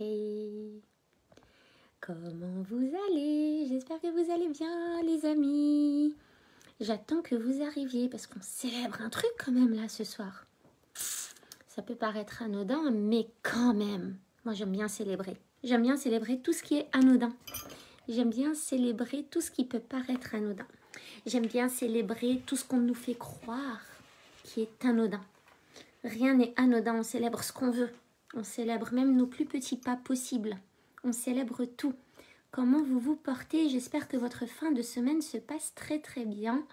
Hey, comment vous allez? J'espère que vous allez bien, les amis. J'attends que vous arriviez parce qu'on célèbre un truc quand même là ce soir. Ça peut paraître anodin, mais quand même, moi j'aime bien célébrer. J'aime bien célébrer tout ce qui est anodin. J'aime bien célébrer tout ce qui peut paraître anodin. J'aime bien célébrer tout ce qu'on nous fait croire qui est anodin. Rien n'est anodin, on célèbre ce qu'on veut. On célèbre même nos plus petits pas possibles. On célèbre tout. Comment vous vous portez? J'espère que votre fin de semaine se passe très très bien.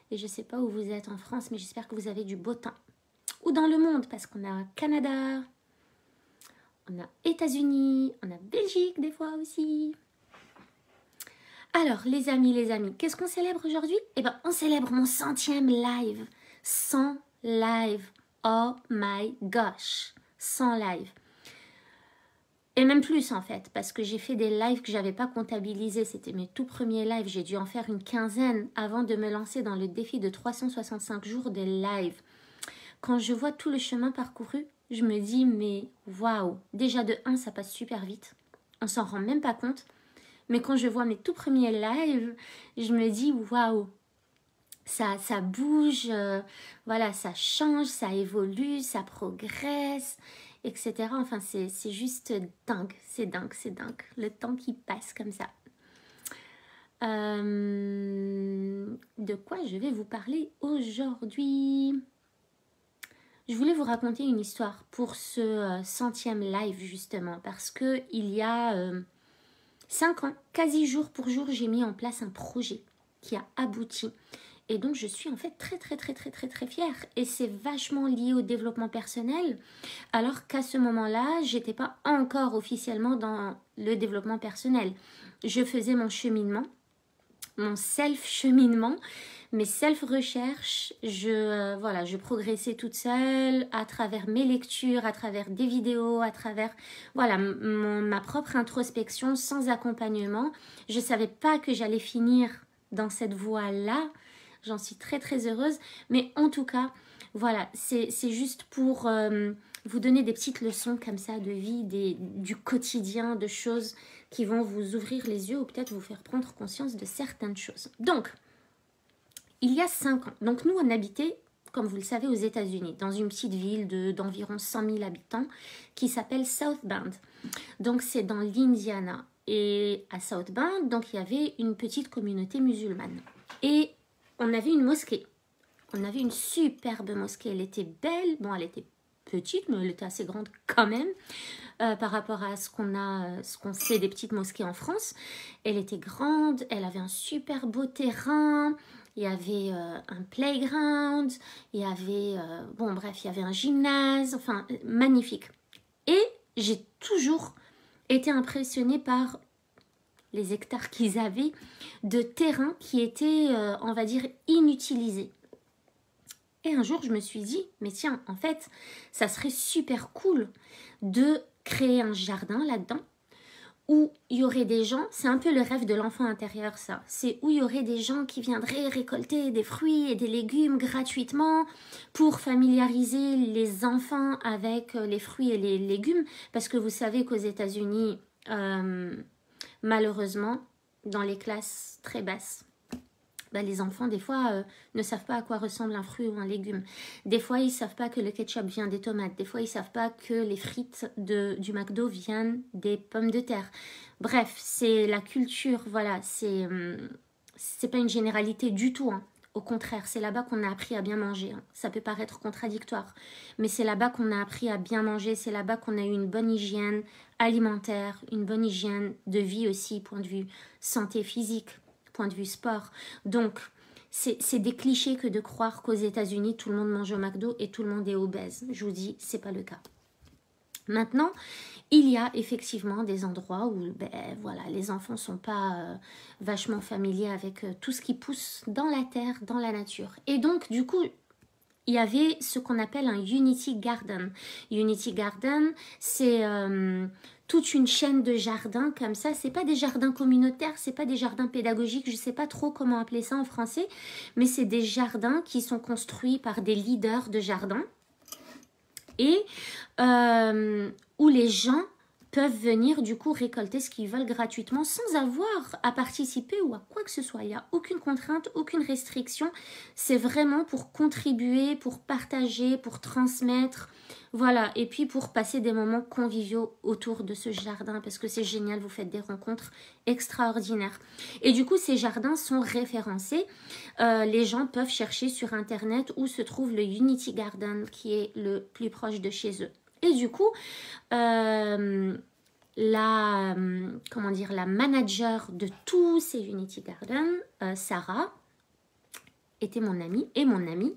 Et je ne sais pas où vous êtes en France, mais j'espère que vous avez du beau temps. Ou dans le monde, parce qu'on a Canada, on a États-Unis, on a Belgique des fois aussi. Alors, les amis, qu'est-ce qu'on célèbre aujourd'hui? Eh bien, on célèbre mon 100e live. 100 live. Oh my gosh. 100 live. Et même plus en fait, parce que j'ai fait des lives que je n'avais pas comptabilisés. C'était mes tout premiers lives. J'ai dû en faire une quinzaine avant de me lancer dans le défi de 365 jours de live. Quand je vois tout le chemin parcouru, je me dis mais waouh. Déjà de 1, ça passe super vite. On s'en rend même pas compte. Mais quand je vois mes tout premiers lives, je me dis waouh. Ça bouge, voilà, ça change, ça évolue, ça progresse, etc. Enfin, c'est juste dingue, c'est dingue, c'est dingue. Le temps qui passe comme ça. De quoi je vais vous parler aujourd'hui? Je voulais vous raconter une histoire pour ce 100e live justement, parce que il y a 5 ans, quasi jour pour jour, j'ai mis en place un projet qui a abouti. Et donc, je suis en fait très fière. Et c'est vachement lié au développement personnel. Alors qu'à ce moment-là, j'étais pas encore officiellement dans le développement personnel. Je faisais mon cheminement, mon self-cheminement, mes self-recherches. Je progressais toute seule à travers mes lectures, à travers des vidéos, à travers ma propre introspection sans accompagnement. Je savais pas que j'allais finir dans cette voie-là. J'en suis très heureuse. Mais en tout cas, voilà, c'est juste pour vous donner des petites leçons comme ça de vie, du quotidien, de choses qui vont vous ouvrir les yeux ou peut-être vous faire prendre conscience de certaines choses. Donc, il y a 5 ans, donc nous on habitait, comme vous le savez, aux États-Unis, dans une petite ville d'environ 100 000 habitants qui s'appelle South Bend. Donc c'est dans l'Indiana. Et à South Bend, donc il y avait une petite communauté musulmane. Et on avait une mosquée. On avait une superbe mosquée. Elle était belle. Bon, elle était petite, mais elle était assez grande quand même par rapport à ce qu'on sait des petites mosquées en France. Elle était grande. Elle avait un super beau terrain. Il y avait un playground. Il y avait, il y avait un gymnase. Enfin, magnifique. Et j'ai toujours été impressionnée par les hectares qu'ils avaient de terrain qui étaient, on va dire, inutilisés. Et un jour, je me suis dit, mais tiens, en fait, ça serait super cool de créer un jardin là-dedans où il y aurait des gens, c'est un peu le rêve de l'enfant intérieur ça, c'est où il y aurait des gens qui viendraient récolter des fruits et des légumes gratuitement pour familiariser les enfants avec les fruits et les légumes, parce que vous savez qu'aux États-Unis, malheureusement, dans les classes très basses, les enfants, des fois, ne savent pas à quoi ressemble un fruit ou un légume. Des fois, ils ne savent pas que le ketchup vient des tomates. Des fois, ils ne savent pas que les frites du McDo viennent des pommes de terre. Bref, c'est la culture, voilà. C'est pas une généralité du tout, hein. Au contraire, c'est là-bas qu'on a appris à bien manger. Hein. Ça peut paraître contradictoire, mais c'est là-bas qu'on a appris à bien manger. C'est là-bas qu'on a eu une bonne hygiène alimentaire, une bonne hygiène de vie aussi, point de vue santé physique, point de vue sport. Donc, c'est des clichés que de croire qu'aux États-Unis, tout le monde mange au McDo et tout le monde est obèse. Je vous dis, c'est pas le cas. Maintenant, il y a effectivement des endroits où les enfants ne sont pas vachement familiers avec tout ce qui pousse dans la terre, dans la nature. Et donc, du coup, il y avait ce qu'on appelle un Unity Garden. Unity Garden, c'est toute une chaîne de jardins comme ça. C'est pas des jardins communautaires, c'est pas des jardins pédagogiques, je sais pas trop comment appeler ça en français, mais c'est des jardins qui sont construits par des leaders de jardins et où les gens peuvent venir du coup récolter ce qu'ils veulent gratuitement sans avoir à participer ou à quoi que ce soit. Il n'y a aucune contrainte, aucune restriction. C'est vraiment pour contribuer, pour partager, pour transmettre. Voilà, et puis pour passer des moments conviviaux autour de ce jardin parce que c'est génial, vous faites des rencontres extraordinaires. Et du coup, ces jardins sont référencés. Les gens peuvent chercher sur Internet où se trouve le Unity Garden qui est le plus proche de chez eux. Et du coup, la manager de tous ces Unity Garden, Sarah, était mon amie et mon amie.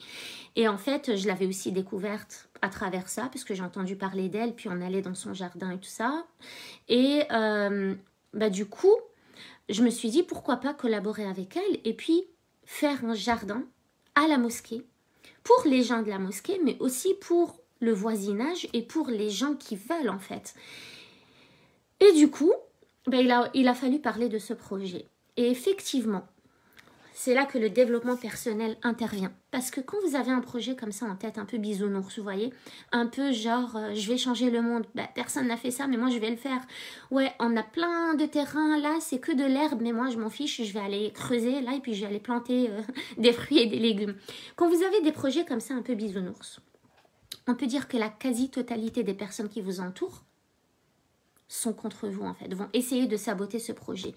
Et en fait, je l'avais aussi découverte à travers ça, parce que j'ai entendu parler d'elle, puis on allait dans son jardin et tout ça. Et du coup, je me suis dit, pourquoi pas collaborer avec elle et puis faire un jardin à la mosquée, pour les gens de la mosquée, mais aussi pour le voisinage et pour les gens qui veulent en fait. Et du coup, il a fallu parler de ce projet. Et effectivement, c'est là que le développement personnel intervient. Parce que quand vous avez un projet comme ça en tête, un peu bisounours, vous voyez, un peu genre, je vais changer le monde, personne n'a fait ça, mais moi je vais le faire. Ouais, on a plein de terrains, là c'est que de l'herbe, mais moi je m'en fiche, je vais aller creuser là et puis je vais aller planter des fruits et des légumes. Quand vous avez des projets comme ça un peu bisounours, on peut dire que la quasi-totalité des personnes qui vous entourent sont contre vous en fait, vont essayer de saboter ce projet.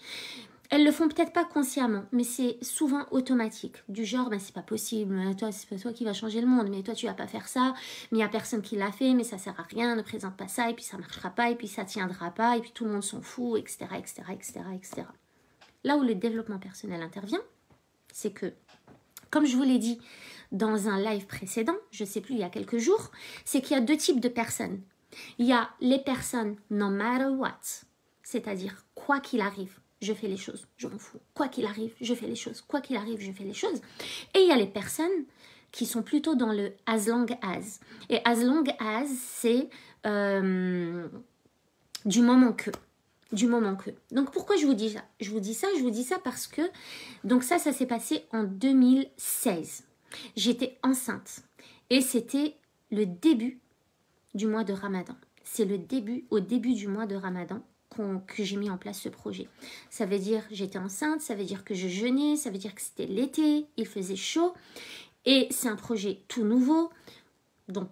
Elles le font peut-être pas consciemment, mais c'est souvent automatique. Du genre, c'est pas possible, toi, c'est pas toi qui vas changer le monde, mais toi, tu vas pas faire ça, mais il y a personne qui l'a fait, mais ça sert à rien, ne présente pas ça, et puis ça marchera pas, et puis ça tiendra pas, et puis tout le monde s'en fout, etc., etc., etc., etc. Là où le développement personnel intervient, c'est que, comme je vous l'ai dit dans un live précédent, je sais plus, il y a quelques jours, c'est qu'il y a deux types de personnes. Il y a les personnes no matter what, c'est-à-dire quoi qu'il arrive, je fais les choses, je m'en fous. Quoi qu'il arrive, je fais les choses. Quoi qu'il arrive, je fais les choses. Et il y a les personnes qui sont plutôt dans le as long as. Et as long as, c'est du moment que. Du moment que. Donc pourquoi je vous dis ça? Je vous dis ça parce que donc ça s'est passé en 2016. J'étais enceinte et c'était le début du mois de Ramadan. C'est au début du mois de Ramadan que j'ai mis en place ce projet. Ça veut dire j'étais enceinte, ça veut dire que je jeûnais, ça veut dire que c'était l'été, il faisait chaud et c'est un projet tout nouveau dont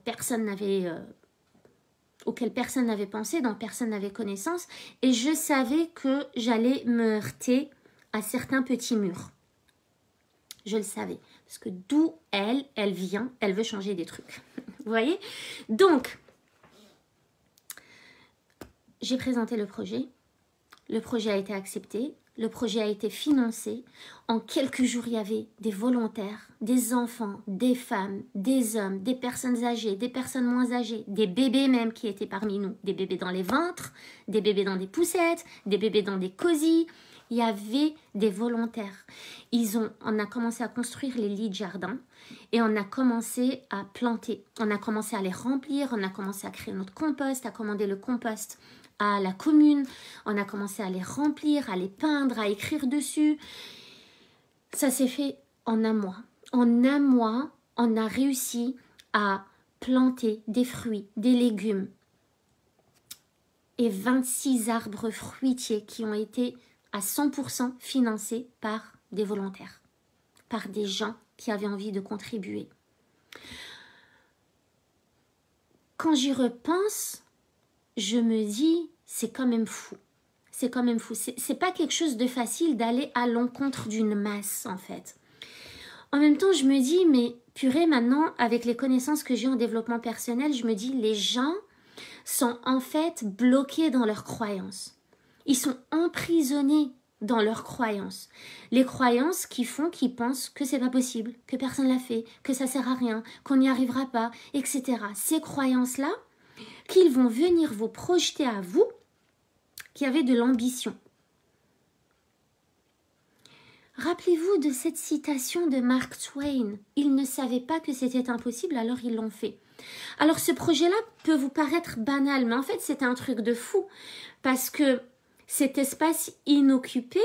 auquel personne n'avait pensé, dont personne n'avait connaissance et je savais que j'allais me heurter à certains petits murs. Je le savais parce que d'où elle vient, elle veut changer des trucs. Vous voyez? Donc j'ai présenté le projet a été accepté, le projet a été financé. En quelques jours, il y avait des volontaires, des enfants, des femmes, des hommes, des personnes âgées, des personnes moins âgées, des bébés même qui étaient parmi nous, des bébés dans les ventres, des bébés dans des poussettes, des bébés dans des cosy. Il y avait des volontaires. On a commencé à construire les lits de jardin et on a commencé à planter. On a commencé à les remplir, on a commencé à créer notre compost, à commander le compost à la commune, on a commencé à les remplir, à les peindre, à écrire dessus. Ça s'est fait en un mois. En un mois, on a réussi à planter des fruits, des légumes et 26 arbres fruitiers qui ont été à 100% financés par des volontaires, par des gens qui avaient envie de contribuer. Quand j'y repense, je me dis, c'est quand même fou. C'est quand même fou. C'est pas quelque chose de facile d'aller à l'encontre d'une masse, en fait. En même temps, je me dis, mais purée, maintenant, avec les connaissances que j'ai en développement personnel, je me dis, les gens sont en fait bloqués dans leurs croyances. Ils sont emprisonnés dans leurs croyances. Les croyances qui font qu'ils pensent que c'est pas possible, que personne l'a fait, que ça sert à rien, qu'on n'y arrivera pas, etc. Ces croyances-là, qu'ils vont venir vous projeter à vous, qui avez de l'ambition. Rappelez-vous de cette citation de Mark Twain. Ils ne savaient pas que c'était impossible, alors ils l'ont fait. Alors ce projet-là peut vous paraître banal, mais en fait c'est un truc de fou, parce que cet espace inoccupé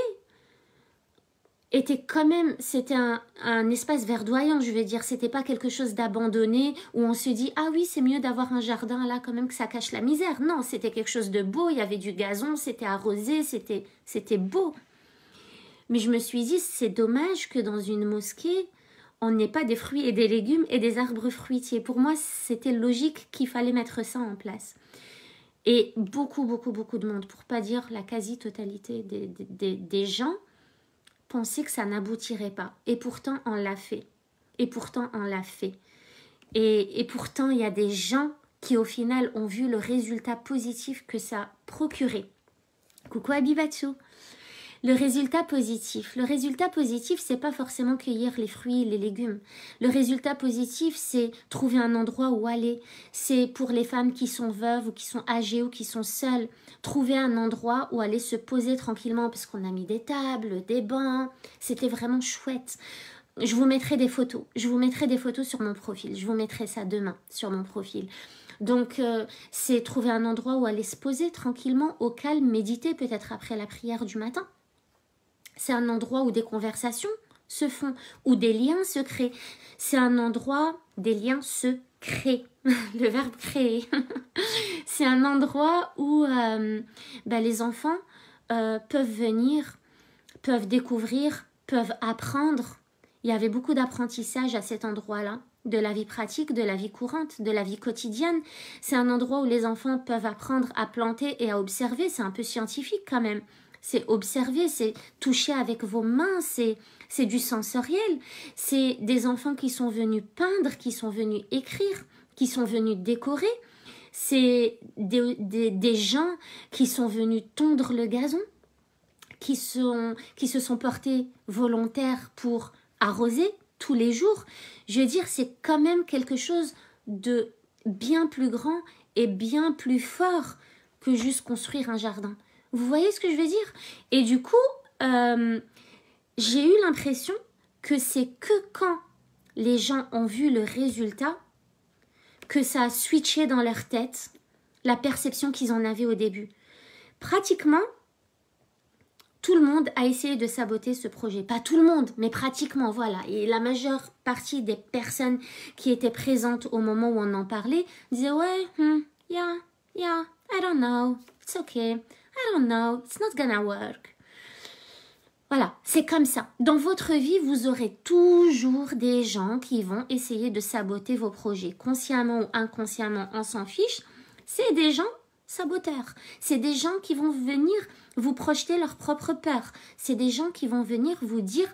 était quand même, c'était un espace verdoyant, je veux dire, c'était pas quelque chose d'abandonné où on se dit, ah oui, c'est mieux d'avoir un jardin là quand même que ça cache la misère. Non, c'était quelque chose de beau, il y avait du gazon, c'était arrosé, c'était beau. Mais je me suis dit, c'est dommage que dans une mosquée, on n'ait pas des fruits et des légumes et des arbres fruitiers. Pour moi, c'était logique qu'il fallait mettre ça en place. Et beaucoup de monde, pour pas dire la quasi-totalité des gens, pensaient que ça n'aboutirait pas. Et pourtant, on l'a fait. Et pourtant, on l'a fait. Et pourtant, il y a des gens qui, au final, ont vu le résultat positif que ça a procuré. Coucou Abibatsu. Le résultat positif, c'est pas forcément cueillir les fruits et les légumes. Le résultat positif, c'est trouver un endroit où aller. C'est pour les femmes qui sont veuves ou qui sont âgées ou qui sont seules, trouver un endroit où aller se poser tranquillement parce qu'on a mis des tables, des bancs. C'était vraiment chouette. Je vous mettrai des photos. Je vous mettrai des photos sur mon profil. Je vous mettrai ça demain sur mon profil. Donc, c'est trouver un endroit où aller se poser tranquillement, au calme, méditer peut-être après la prière du matin. C'est un endroit où des conversations se font, où des liens se créent. C'est un endroit, des liens se créent. Le verbe créer. C'est un endroit où les enfants peuvent venir, peuvent découvrir, peuvent apprendre. Il y avait beaucoup d'apprentissage à cet endroit-là, de la vie pratique, de la vie courante, de la vie quotidienne. C'est un endroit où les enfants peuvent apprendre à planter et à observer. C'est un peu scientifique quand même. C'est observer, c'est toucher avec vos mains, c'est du sensoriel. C'est des enfants qui sont venus peindre, qui sont venus écrire, qui sont venus décorer. C'est des gens qui sont venus tondre le gazon, qui se sont portés volontaires pour arroser tous les jours. Je veux dire, c'est quand même quelque chose de bien plus grand et bien plus fort que juste construire un jardin. Vous voyez ce que je veux dire? Et du coup, j'ai eu l'impression que c'est que quand les gens ont vu le résultat que ça a switché dans leur tête la perception qu'ils en avaient au début. Pratiquement, tout le monde a essayé de saboter ce projet. Pas tout le monde, mais pratiquement, voilà. Et la majeure partie des personnes qui étaient présentes au moment où on en parlait disaient « Ouais, yeah, I don't know, it's okay. I don't know, it's not gonna work. » Voilà, c'est comme ça. Dans votre vie, vous aurez toujours des gens qui vont essayer de saboter vos projets. Consciemment ou inconsciemment, on s'en fiche. C'est des gens saboteurs. C'est des gens qui vont venir vous projeter leur propre peur. C'est des gens qui vont venir vous dire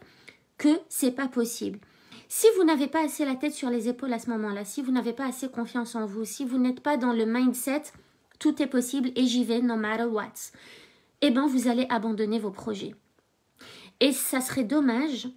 que c'est pas possible. Si vous n'avez pas assez la tête sur les épaules à ce moment-là, si vous n'avez pas assez confiance en vous, si vous n'êtes pas dans le mindset tout est possible et j'y vais no matter what, eh bien vous allez abandonner vos projets. Et ça serait dommage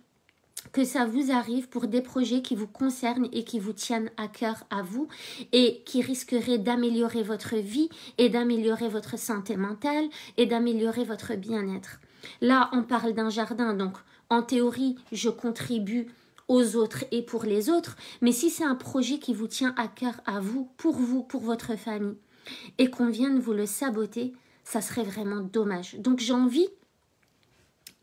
que ça vous arrive pour des projets qui vous concernent et qui vous tiennent à cœur à vous et qui risqueraient d'améliorer votre vie et d'améliorer votre santé mentale et d'améliorer votre bien-être. Là, on parle d'un jardin, donc en théorie, je contribue aux autres et pour les autres, mais si c'est un projet qui vous tient à cœur à vous, pour votre famille, et qu'on vienne vous le saboter, ça serait vraiment dommage. Donc j'ai envie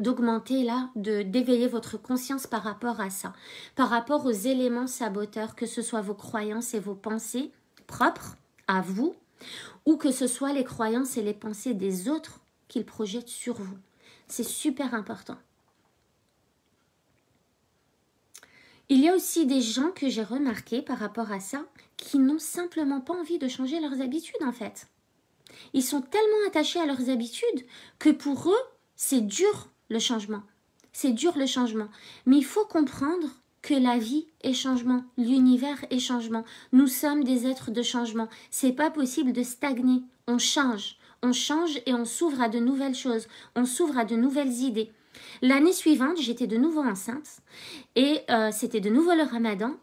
d'augmenter là, d'éveiller votre conscience par rapport à ça, par rapport aux éléments saboteurs, que ce soit vos croyances et vos pensées propres à vous, ou que ce soit les croyances et les pensées des autres qu'ils projettent sur vous. C'est super important. Il y a aussi des gens que j'ai remarqué par rapport à ça, qui n'ont simplement pas envie de changer leurs habitudes en fait. Ils sont tellement attachés à leurs habitudes que pour eux, c'est dur le changement. C'est dur le changement. Mais il faut comprendre que la vie est changement, l'univers est changement. Nous sommes des êtres de changement. C'est pas possible de stagner. On change et on s'ouvre à de nouvelles choses. On s'ouvre à de nouvelles idées. L'année suivante, j'étais de nouveau enceinte et c'était de nouveau le Ramadan.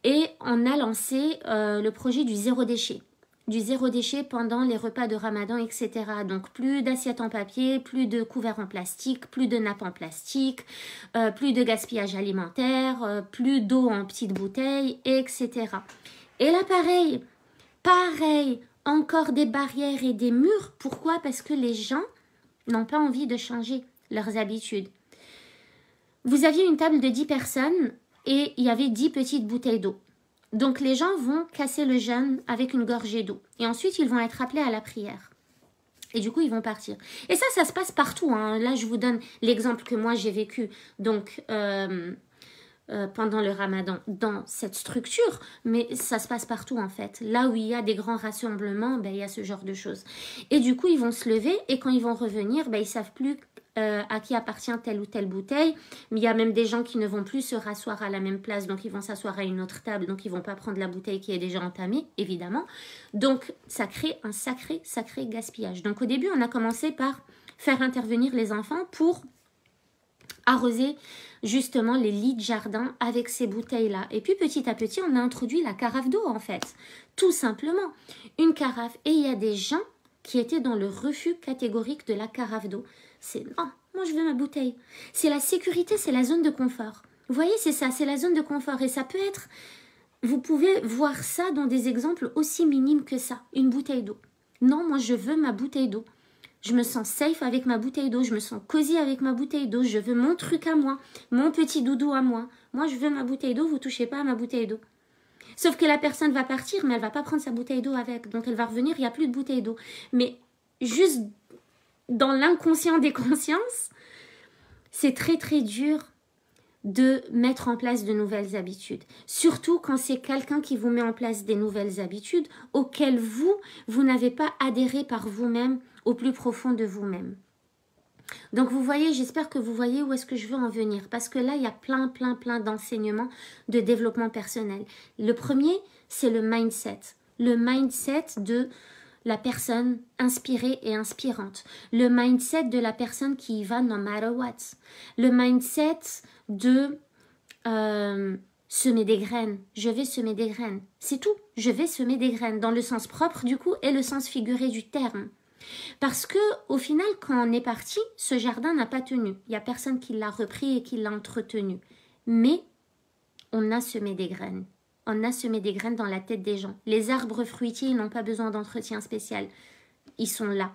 Et on a lancé le projet du zéro déchet. Du zéro déchet pendant les repas de Ramadan, etc. Donc plus d'assiettes en papier, plus de couverts en plastique, plus de nappes en plastique, plus de gaspillage alimentaire, plus d'eau en petites bouteilles, etc. Et là pareil, encore des barrières et des murs. Pourquoi? Parce que les gens n'ont pas envie de changer leurs habitudes. vous aviez une table de 10 personnes et il y avait 10 petites bouteilles d'eau. Donc les gens vont casser le jeûne avec une gorgée d'eau. Et ensuite, ils vont être appelés à la prière. Et du coup, ils vont partir. Et ça se passe partout, hein. Là, je vous donne l'exemple que moi, j'ai vécu. Donc, pendant le ramadan dans cette structure, mais ça se passe partout en fait. Là où il y a des grands rassemblements, ben, il y a ce genre de choses. Et du coup, ils vont se lever et quand ils vont revenir, ben, ils ne savent plus à qui appartient telle ou telle bouteille. Mais il y a même des gens qui ne vont plus se rasseoir à la même place, donc ils vont s'asseoir à une autre table, donc ils ne vont pas prendre la bouteille qui est déjà entamée, évidemment. Donc, ça crée un sacré gaspillage. Donc, au début, on a commencé par faire intervenir les enfants pour arroser justement les lits de jardin avec ces bouteilles-là. Et puis petit à petit, on a introduit la carafe d'eau en fait. Tout simplement, une carafe. Et il y a des gens qui étaient dans le refus catégorique de la carafe d'eau. C'est non, moi je veux ma bouteille. C'est la sécurité, c'est la zone de confort. Vous voyez, c'est ça, c'est la zone de confort. Et ça peut être, vous pouvez voir ça dans des exemples aussi minimes que ça. Une bouteille d'eau. Non, moi je veux ma bouteille d'eau. Je me sens safe avec ma bouteille d'eau, je me sens cosy avec ma bouteille d'eau, je veux mon truc à moi, mon petit doudou à moi. Moi, je veux ma bouteille d'eau, vous touchez pas à ma bouteille d'eau. Sauf que la personne va partir, mais elle va pas prendre sa bouteille d'eau avec. Donc, elle va revenir, il n'y a plus de bouteille d'eau. Mais juste dans l'inconscient des consciences, c'est très dur de mettre en place de nouvelles habitudes. Surtout quand c'est quelqu'un qui vous met en place des nouvelles habitudes auxquelles vous n'avez pas adhéré par vous-même au plus profond de vous-même. Donc vous voyez, j'espère que vous voyez où est-ce que je veux en venir. Parce que là, il y a plein d'enseignements de développement personnel. Le premier, c'est le mindset. Le mindset de la personne inspirée et inspirante. Le mindset de la personne qui y va no matter what. Le mindset de semer des graines. Je vais semer des graines. C'est tout. Je vais semer des graines dans le sens propre du coup et le sens figuré du terme. Parce que au final, quand on est parti, ce jardin n'a pas tenu. Il n'y a personne qui l'a repris et qui l'a entretenu. Mais on a semé des graines. On a semé des graines dans la tête des gens. Les arbres fruitiers, ils n'ont pas besoin d'entretien spécial. Ils sont là.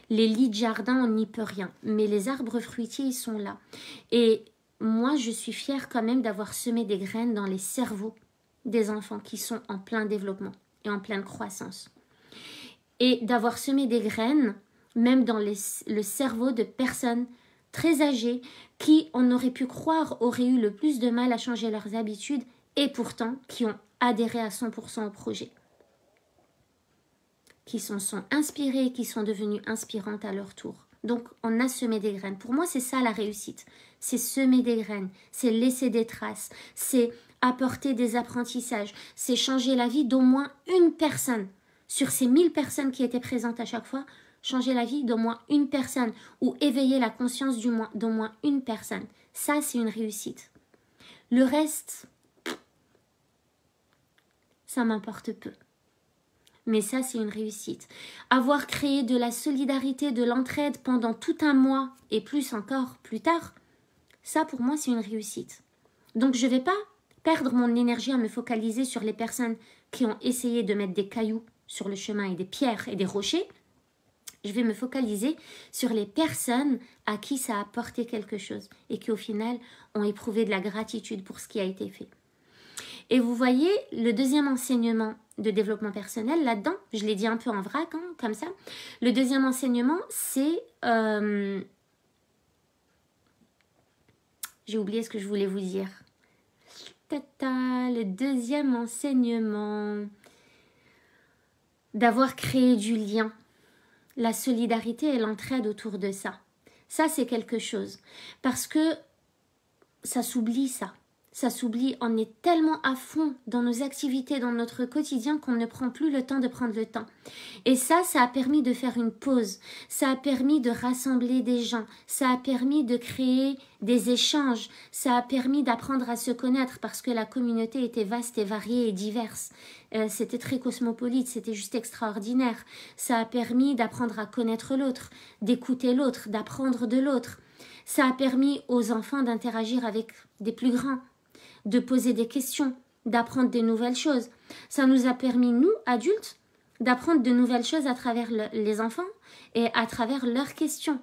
Les lits de jardin, on n'y peut rien. Mais les arbres fruitiers, ils sont là. Et moi, je suis fière quand même d'avoir semé des graines dans les cerveaux des enfants qui sont en plein développement et en pleine croissance. Et d'avoir semé des graines, même dans le cerveau de personnes très âgées qui, on aurait pu croire, auraient eu le plus de mal à changer leurs habitudes et pourtant qui ont adhéré à 100% au projet. Qui sont inspirées, qui sont devenues inspirantes à leur tour. Donc, on a semé des graines. Pour moi, c'est ça la réussite. C'est semer des graines, c'est laisser des traces, c'est apporter des apprentissages, c'est changer la vie d'au moins une personne. Sur ces 1000 personnes qui étaient présentes à chaque fois, changer la vie d'au moins une personne ou éveiller la conscience d'au moins une personne. Ça, c'est une réussite. Le reste, ça m'importe peu. Mais ça, c'est une réussite. Avoir créé de la solidarité, de l'entraide pendant tout un mois et plus encore plus tard, ça, pour moi, c'est une réussite. Donc, je ne vais pas perdre mon énergie à me focaliser sur les personnes qui ont essayé de mettre des cailloux sur le chemin et des pierres et des rochers. Je vais me focaliser sur les personnes à qui ça a apporté quelque chose et qui, au final, ont éprouvé de la gratitude pour ce qui a été fait. Et vous voyez, le deuxième enseignement de développement personnel, là-dedans, je l'ai dit un peu en vrac, hein, comme ça. Le deuxième enseignement, c'est... j'ai oublié ce que je voulais vous dire. Le deuxième enseignement, d'avoir créé du lien. La solidarité et l'entraide autour de ça. Ça, c'est quelque chose. Parce que ça s'oublie, ça. Ça s'oublie, on est tellement à fond dans nos activités, dans notre quotidien qu'on ne prend plus le temps de prendre le temps. Et ça a permis de faire une pause, ça a permis de rassembler des gens, ça a permis de créer des échanges, ça a permis d'apprendre à se connaître parce que la communauté était vaste et variée et diverse. C'était très cosmopolite, c'était juste extraordinaire. Ça a permis d'apprendre à connaître l'autre, d'écouter l'autre, d'apprendre de l'autre. Ça a permis aux enfants d'interagir avec des plus grands, de poser des questions, d'apprendre des nouvelles choses. Ça nous a permis, nous, adultes, d'apprendre de nouvelles choses à travers les enfants et à travers leurs questions.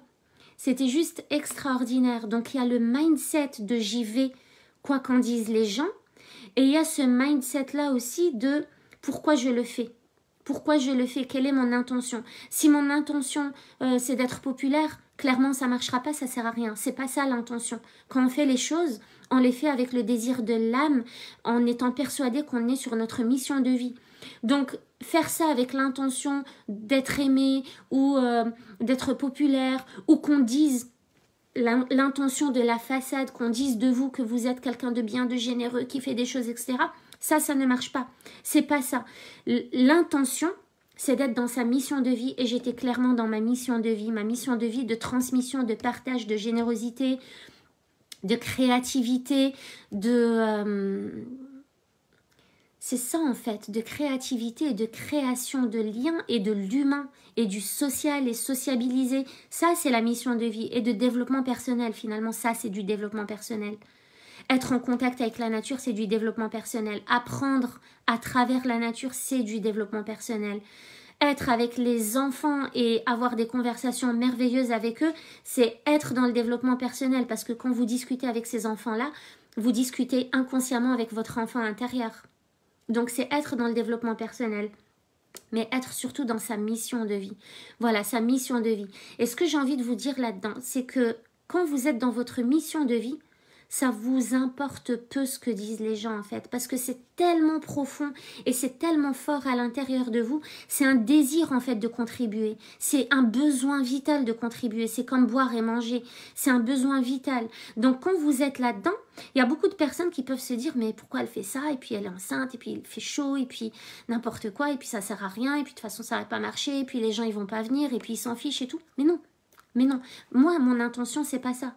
C'était juste extraordinaire. Donc, il y a le mindset de j'y vais, quoi qu'en disent les gens. Et il y a ce mindset-là aussi de pourquoi je le fais. Pourquoi je le fais? Quelle est mon intention? Si mon intention, c'est d'être populaire, clairement, ça ne marchera pas, ça ne sert à rien. C'est pas ça l'intention. Quand on fait les choses, on les fait avec le désir de l'âme, en étant persuadé qu'on est sur notre mission de vie. Donc, faire ça avec l'intention d'être aimé ou d'être populaire ou qu'on dise l'intention de la façade, qu'on dise de vous que vous êtes quelqu'un de bien, de généreux, qui fait des choses, etc., ça ne marche pas. C'est pas ça. L'intention, c'est d'être dans sa mission de vie et j'étais clairement dans ma mission de vie de transmission, de partage, de générosité, de créativité, c'est ça en fait, de créativité et de création de liens et de l'humain et du social et sociabiliser. Ça, c'est la mission de vie et de développement personnel. Finalement, ça, c'est du développement personnel. Être en contact avec la nature, c'est du développement personnel. Apprendre à travers la nature, c'est du développement personnel. Être avec les enfants et avoir des conversations merveilleuses avec eux, c'est être dans le développement personnel. Parce que quand vous discutez avec ces enfants-là, vous discutez inconsciemment avec votre enfant intérieur. Donc, c'est être dans le développement personnel, mais être surtout dans sa mission de vie. Voilà, sa mission de vie. Et ce que j'ai envie de vous dire là-dedans, c'est que quand vous êtes dans votre mission de vie, ça vous importe peu ce que disent les gens en fait, parce que c'est tellement profond et c'est tellement fort à l'intérieur de vous, c'est un désir en fait de contribuer, c'est un besoin vital de contribuer, c'est comme boire et manger, c'est un besoin vital. Donc quand vous êtes là-dedans, il y a beaucoup de personnes qui peuvent se dire mais pourquoi elle fait ça, et puis elle est enceinte, et puis il fait chaud, et puis n'importe quoi, et puis ça sert à rien, et puis de toute façon ça va pas marcher, et puis les gens ils vont pas venir, et puis ils s'en fichent et tout. Mais non, moi mon intention c'est pas ça.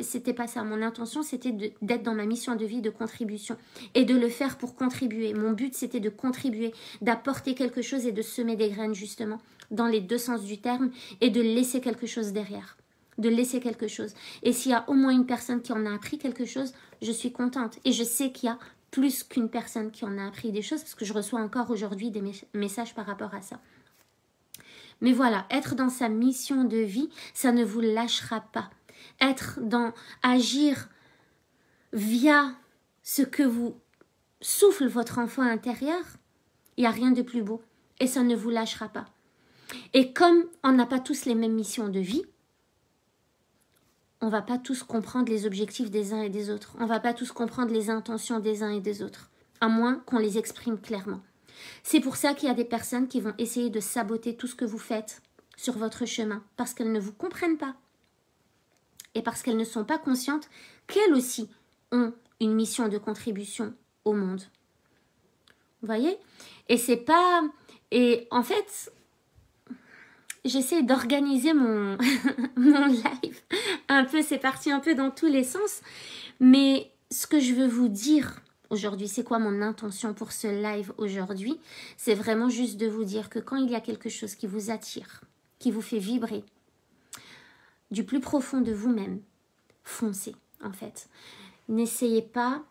C'était pas ça. Mon intention, c'était d'être dans ma mission de vie de contribution et de le faire pour contribuer. Mon but, c'était de contribuer, d'apporter quelque chose et de semer des graines, justement, dans les deux sens du terme et de laisser quelque chose derrière. De laisser quelque chose. Et s'il y a au moins une personne qui en a appris quelque chose, je suis contente. Et je sais qu'il y a plus qu'une personne qui en a appris des choses parce que je reçois encore aujourd'hui des messages par rapport à ça. Mais voilà, être dans sa mission de vie, ça ne vous lâchera pas. Agir via ce que vous souffle votre enfant intérieur, il n'y a rien de plus beau et ça ne vous lâchera pas. Et comme on n'a pas tous les mêmes missions de vie, on ne va pas tous comprendre les objectifs des uns et des autres. On ne va pas tous comprendre les intentions des uns et des autres, à moins qu'on les exprime clairement. C'est pour ça qu'il y a des personnes qui vont essayer de saboter tout ce que vous faites sur votre chemin, parce qu'elles ne vous comprennent pas. Et parce qu'elles ne sont pas conscientes qu'elles aussi ont une mission de contribution au monde. Vous voyez? Et c'est pas... Et en fait, j'essaie d'organiser mon live un peu, c'est parti un peu dans tous les sens. Mais ce que je veux vous dire aujourd'hui, c'est quoi mon intention pour ce live aujourd'hui? C'est vraiment juste de vous dire que quand il y a quelque chose qui vous attire, qui vous fait vibrer, du plus profond de vous-même, foncez en fait. N'essayez pas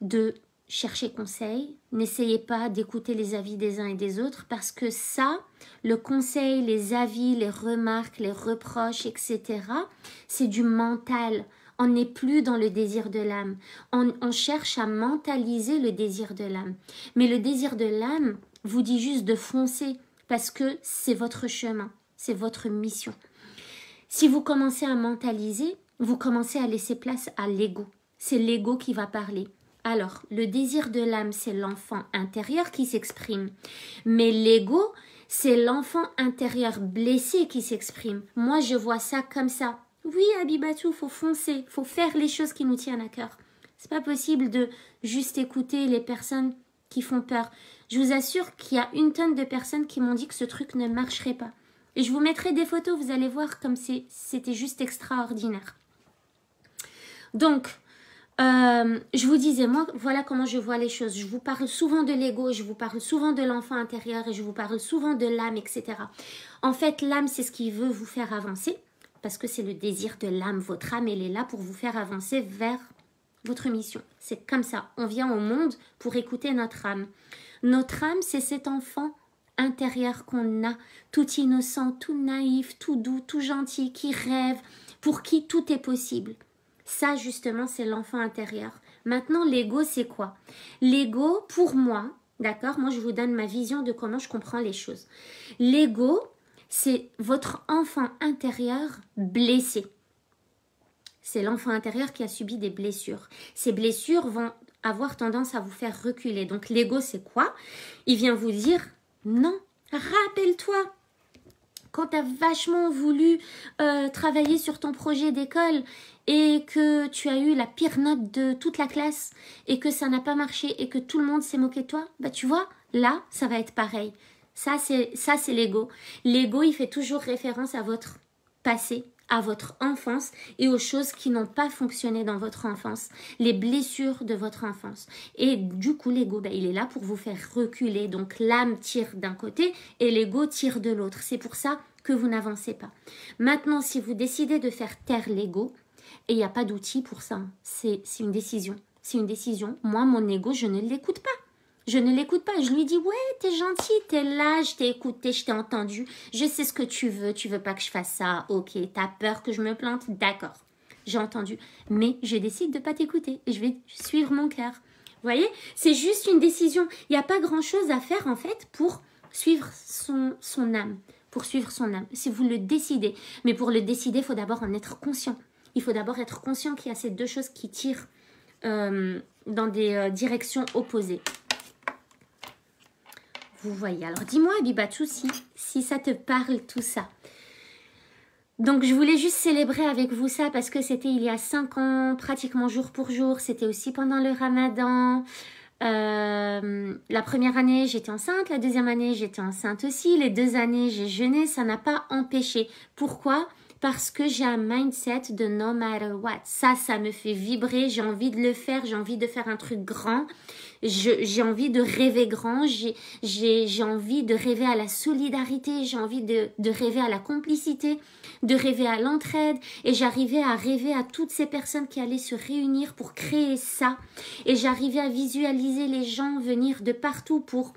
de chercher conseil, n'essayez pas d'écouter les avis des uns et des autres parce que ça, le conseil, les avis, les remarques, les reproches, etc., c'est du mental. On n'est plus dans le désir de l'âme. On cherche à mentaliser le désir de l'âme. Mais le désir de l'âme vous dit juste de foncer parce que c'est votre chemin, c'est votre mission. Si vous commencez à mentaliser, vous commencez à laisser place à l'ego. C'est l'ego qui va parler. Alors, le désir de l'âme, c'est l'enfant intérieur qui s'exprime. Mais l'ego, c'est l'enfant intérieur blessé qui s'exprime. Moi, je vois ça comme ça. Oui, Abibatou, faut foncer, faut faire les choses qui nous tiennent à cœur. C'est pas possible de juste écouter les personnes qui font peur. Je vous assure qu'il y a une tonne de personnes qui m'ont dit que ce truc ne marcherait pas. Et je vous mettrai des photos, vous allez voir comme c'était juste extraordinaire. Donc, je vous disais, moi, voilà comment je vois les choses. Je vous parle souvent de l'ego, je vous parle souvent de l'enfant intérieur et je vous parle souvent de l'âme, etc. En fait, l'âme, c'est ce qui veut vous faire avancer parce que c'est le désir de l'âme. Votre âme, elle est là pour vous faire avancer vers votre mission. C'est comme ça. On vient au monde pour écouter notre âme. Notre âme, c'est cet enfant intérieur qu'on a, tout innocent, tout naïf, tout doux, tout gentil, qui rêve, pour qui tout est possible. Ça, justement, c'est l'enfant intérieur. Maintenant, l'ego, c'est quoi? L'ego, pour moi, d'accord, moi, je vous donne ma vision de comment je comprends les choses. L'ego, c'est votre enfant intérieur blessé. C'est l'enfant intérieur qui a subi des blessures. Ces blessures vont avoir tendance à vous faire reculer. Donc, l'ego, c'est quoi? Il vient vous dire, non, rappelle-toi, quand tu as vachement voulu travailler sur ton projet d'école et que tu as eu la pire note de toute la classe et que ça n'a pas marché et que tout le monde s'est moqué de toi, bah tu vois, là, ça va être pareil. Ça, c'est l'ego. L'ego, il fait toujours référence à votre passé, à votre enfance et aux choses qui n'ont pas fonctionné dans votre enfance, les blessures de votre enfance. Et du coup, l'ego, ben, il est là pour vous faire reculer. Donc, l'âme tire d'un côté et l'ego tire de l'autre. C'est pour ça que vous n'avancez pas. Maintenant, si vous décidez de faire taire l'ego, et il n'y a pas d'outil pour ça, c'est une décision. C'est une décision. Moi, mon ego, je ne l'écoute pas. Je ne l'écoute pas. Je lui dis, ouais, t'es gentil, t'es là, je t'ai écouté, je t'ai entendu. Je sais ce que tu veux pas que je fasse ça. Ok, t'as peur que je me plante? D'accord, j'ai entendu. Mais je décide de ne pas t'écouter et je vais suivre mon cœur. Vous voyez, c'est juste une décision. Il n'y a pas grand-chose à faire, en fait, pour suivre son âme. Pour suivre son âme, si vous le décidez. Mais pour le décider, il faut d'abord en être conscient. Il faut d'abord être conscient qu'il y a ces deux choses qui tirent dans des directions opposées. Vous voyez. Alors, dis-moi, Abibatou, si ça te parle tout ça. Donc, je voulais juste célébrer avec vous ça parce que c'était il y a 5 ans, pratiquement jour pour jour. C'était aussi pendant le Ramadan. La première année, j'étais enceinte. La deuxième année, j'étais enceinte aussi. Les 2 années, j'ai jeûné. Ça n'a pas empêché. Pourquoi ? Parce que j'ai un mindset de no matter what. Ça me fait vibrer. J'ai envie de le faire. J'ai envie de faire un truc grand. J'ai envie de rêver grand. J'ai envie de rêver à la solidarité. J'ai envie de rêver à la complicité, de rêver à l'entraide. Et j'arrivais à rêver à toutes ces personnes qui allaient se réunir pour créer ça. Et j'arrivais à visualiser les gens venir de partout pour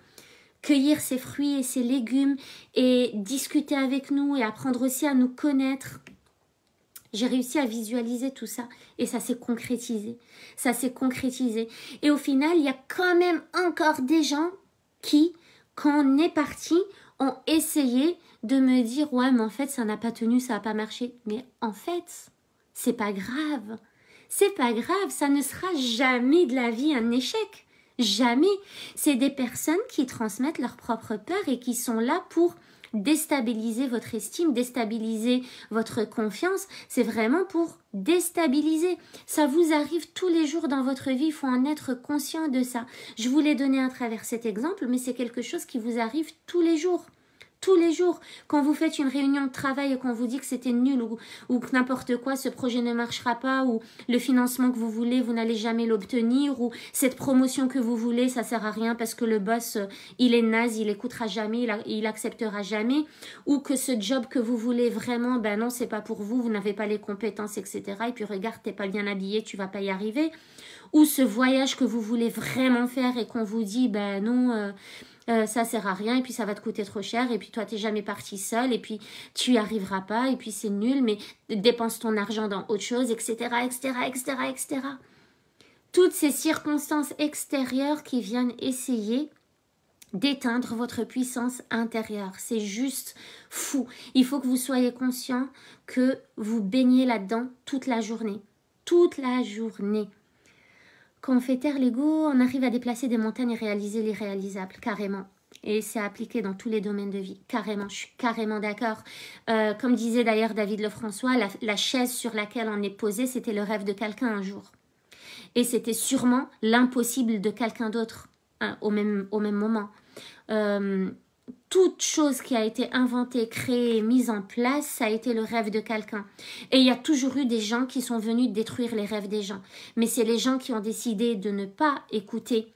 cueillir ces fruits et ces légumes et discuter avec nous et apprendre aussi à nous connaître. J'ai réussi à visualiser tout ça et ça s'est concrétisé. Ça s'est concrétisé. Et au final, il y a quand même encore des gens qui, quand on est parti, ont essayé de me dire « Ouais, mais en fait, ça n'a pas tenu, ça n'a pas marché. » Mais en fait, c'est pas grave. C'est pas grave, ça ne sera jamais de la vie un échec. Jamais. C'est des personnes qui transmettent leur propre peur et qui sont là pour déstabiliser votre estime, déstabiliser votre confiance. C'est vraiment pour déstabiliser. Ça vous arrive tous les jours dans votre vie, il faut en être conscient de ça. Je vous l'ai donné à travers cet exemple, mais c'est quelque chose qui vous arrive tous les jours. Tous les jours, quand vous faites une réunion de travail et qu'on vous dit que c'était nul ou que n'importe quoi, ce projet ne marchera pas ou le financement que vous voulez, vous n'allez jamais l'obtenir ou cette promotion que vous voulez, ça sert à rien parce que le boss, il est naze, il écoutera jamais, il acceptera jamais ou que ce job que vous voulez vraiment, ben non, c'est pas pour vous, vous n'avez pas les compétences, etc. Et puis regarde, t'es pas bien habillé, tu vas pas y arriver. Ou ce voyage que vous voulez vraiment faire et qu'on vous dit, ben non... ça sert à rien et puis ça va te coûter trop cher et puis toi t'es jamais parti seul et puis tu y arriveras pas et puis c'est nul mais dépense ton argent dans autre chose, etc., etc., etc., etc. Toutes ces circonstances extérieures qui viennent essayer d'éteindre votre puissance intérieure. C'est juste fou. Il faut que vous soyez conscient que vous baignez là-dedans toute la journée. Toute la journée. Quand on fait taire l'ego, on arrive à déplacer des montagnes et réaliser l'irréalisable, carrément. Et c'est appliqué dans tous les domaines de vie, carrément, je suis carrément d'accord. Comme disait d'ailleurs David Lefrançois, la chaise sur laquelle on est posé, c'était le rêve de quelqu'un un jour. Et c'était sûrement l'impossible de quelqu'un d'autre hein, au même moment. Toute chose qui a été inventée, créée, mise en place, ça a été le rêve de quelqu'un. Et il y a toujours eu des gens qui sont venus détruire les rêves des gens. Mais c'est les gens qui ont décidé de ne pas écouter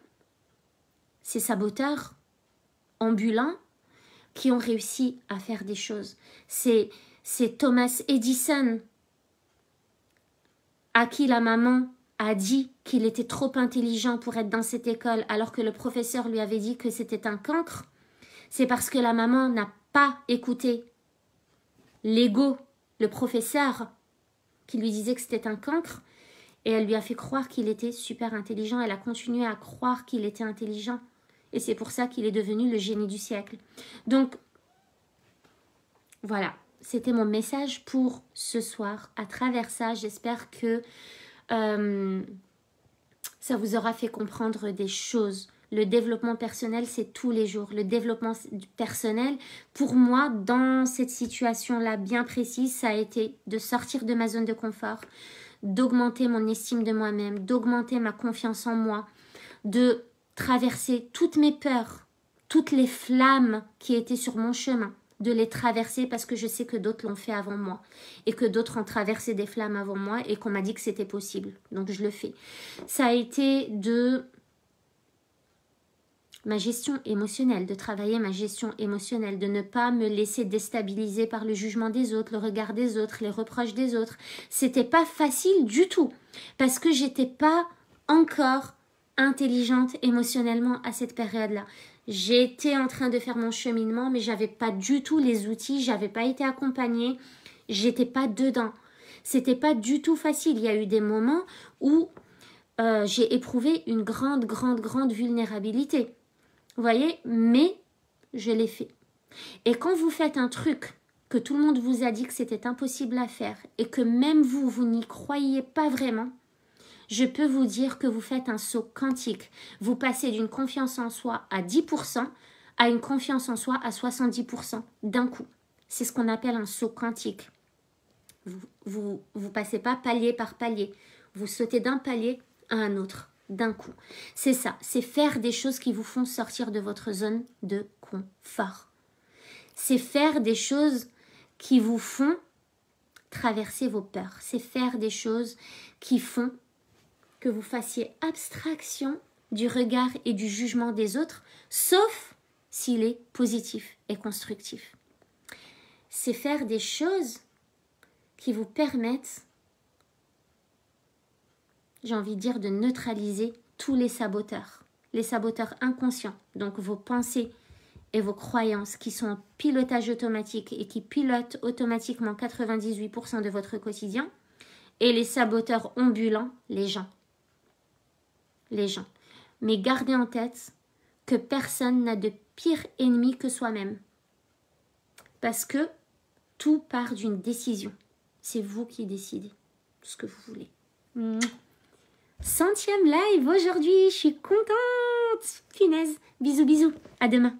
ces saboteurs ambulants qui ont réussi à faire des choses. C'est Thomas Edison à qui la maman a dit qu'il était trop intelligent pour être dans cette école alors que le professeur lui avait dit que c'était un cancre. C'est parce que la maman n'a pas écouté l'ego, le professeur, qui lui disait que c'était un cancre, et elle lui a fait croire qu'il était super intelligent. Elle a continué à croire qu'il était intelligent. Et c'est pour ça qu'il est devenu le génie du siècle. Donc, voilà. C'était mon message pour ce soir. À travers ça, j'espère que ça vous aura fait comprendre des choses. Le développement personnel, c'est tous les jours. Le développement personnel, pour moi, dans cette situation-là bien précise, ça a été de sortir de ma zone de confort, d'augmenter mon estime de moi-même, d'augmenter ma confiance en moi, de traverser toutes mes peurs, toutes les flammes qui étaient sur mon chemin, de les traverser parce que je sais que d'autres l'ont fait avant moi et que d'autres ont traversé des flammes avant moi et qu'on m'a dit que c'était possible. Donc je le fais. Ça a été de ma gestion émotionnelle, de travailler ma gestion émotionnelle, de ne pas me laisser déstabiliser par le jugement des autres, le regard des autres, les reproches des autres. C'était pas facile du tout parce que j'étais pas encore intelligente émotionnellement à cette période-là. J'étais en train de faire mon cheminement, mais j'avais pas du tout les outils, j'avais pas été accompagnée, j'étais pas dedans. C'était pas du tout facile. Il y a eu des moments où j'ai éprouvé une grande vulnérabilité. Vous voyez, mais je l'ai fait. Et quand vous faites un truc que tout le monde vous a dit que c'était impossible à faire et que même vous, vous n'y croyez pas vraiment, je peux vous dire que vous faites un saut quantique. Vous passez d'une confiance en soi à 10% à une confiance en soi à 70% d'un coup. C'est ce qu'on appelle un saut quantique. Vous passez pas palier par palier. Vous sautez d'un palier à un autre d'un coup. C'est ça, c'est faire des choses qui vous font sortir de votre zone de confort. C'est faire des choses qui vous font traverser vos peurs. C'est faire des choses qui font que vous fassiez abstraction du regard et du jugement des autres, sauf s'il est positif et constructif. C'est faire des choses qui vous permettent, j'ai envie de dire, de neutraliser tous les saboteurs inconscients, donc vos pensées et vos croyances qui sont en pilotage automatique et qui pilotent automatiquement 98% de votre quotidien, et les saboteurs ambulants, les gens. Mais gardez en tête que personne n'a de pire ennemi que soi-même. Parce que tout part d'une décision. C'est vous qui décidez ce que vous voulez. 100e live aujourd'hui, je suis contente. Punaise, bisous. À demain.